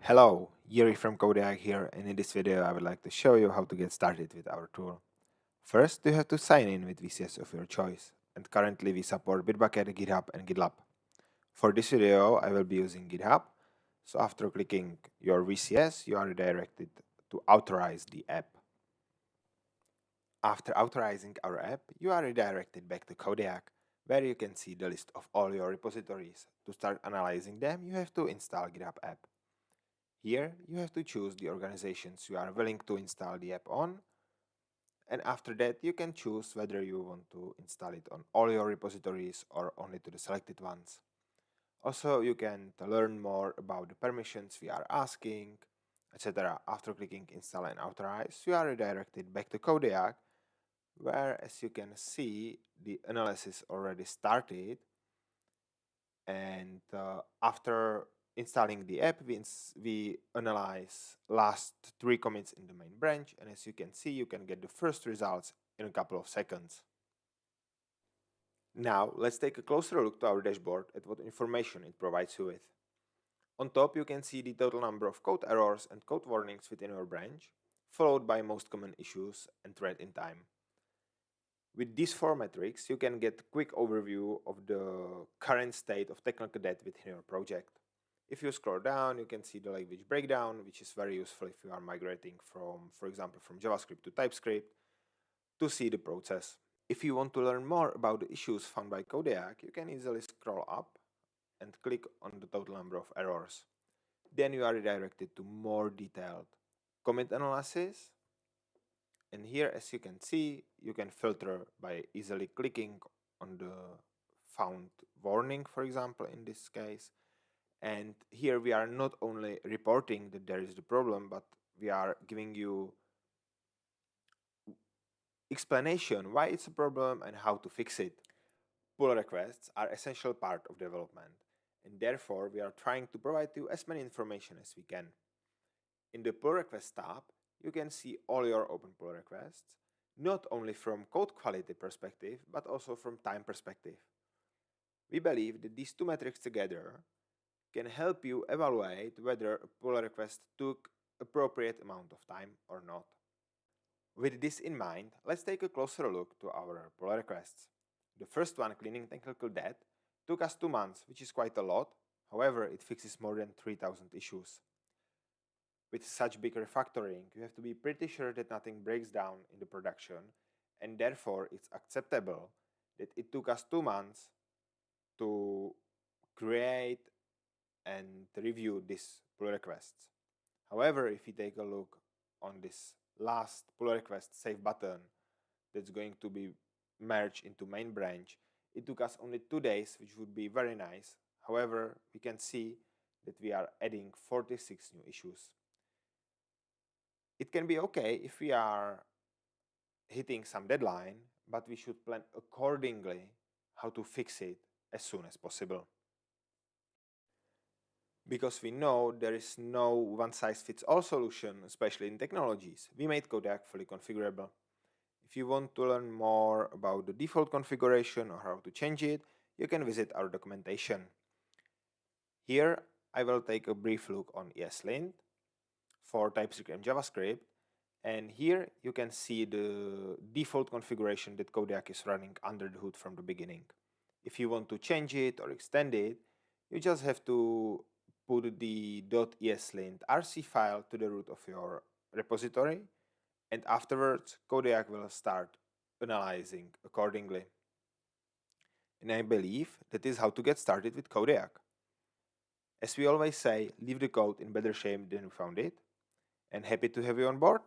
Hello, Jiri from Codeac here, and in this video I would like to show you how to get started with our tool. First, you have to sign in with VCS of your choice, and currently we support Bitbucket, GitHub and GitLab. For this video I will be using GitHub, so after clicking your VCS you are redirected to authorize the app. After authorizing our app, you are redirected back to Codeac, where you can see the list of all your repositories. To start analyzing them, you have to install GitHub app. Here, you have to choose the organizations you are willing to install the app on, and after that you can choose whether you want to install it on all your repositories or only to the selected ones. Also, you can learn more about the permissions we are asking, etc. After clicking install and authorize, you are redirected back to Codeac, where, as you can see, the analysis already started, and after installing the app, we analyze last 3 commits in the main branch, and as you can see, you can get the first results in a couple of seconds. Now, let's take a closer look to our dashboard at what information it provides you with. On top, you can see the total number of code errors and code warnings within your branch, followed by most common issues and thread in time. With these 4 metrics, you can get a quick overview of the current state of technical debt within your project. If you scroll down, you can see the language breakdown, which is very useful if you are migrating from, for example, from JavaScript to TypeScript, to see the process. If you want to learn more about the issues found by Codeac, you can easily scroll up and click on the total number of errors. Then you are redirected to more detailed commit analysis. And here, as you can see, you can filter by easily clicking on the found warning, for example, in this case. And here we are not only reporting that there is the problem, but we are giving you explanation why it's a problem and how to fix it. Pull requests are essential part of development, and therefore we are trying to provide you as many information as we can. In the pull request tab, you can see all your open pull requests, not only from code quality perspective, but also from time perspective. We believe that these 2 metrics together can help you evaluate whether a pull request took appropriate amount of time or not. With this in mind, let's take a closer look to our pull requests. The first one, cleaning technical debt, took us 2 months, which is quite a lot. However, it fixes more than 3,000 issues. With such big refactoring, you have to be pretty sure that nothing breaks down in the production, and therefore it's acceptable that it took us 2 months to create and review these pull requests. However, if you take a look on this last pull request save button that's going to be merged into main branch, it took us only 2 days, which would be very nice. However, we can see that we are adding 46 new issues. It can be okay if we are hitting some deadline, but we should plan accordingly how to fix it as soon as possible. Because we know there is no one-size-fits-all solution, especially in technologies, we made Codeac fully configurable. If you want to learn more about the default configuration or how to change it, you can visit our documentation. Here, I will take a brief look on ESLint for TypeScript and JavaScript, and here you can see the default configuration that Codeac is running under the hood from the beginning. If you want to change it or extend it, you just have to put the .eslint rc file to the root of your repository, and afterwards Codeac will start analyzing accordingly. And I believe that is how to get started with Codeac. As we always say, leave the code in better shape than you found it, and happy to have you on board.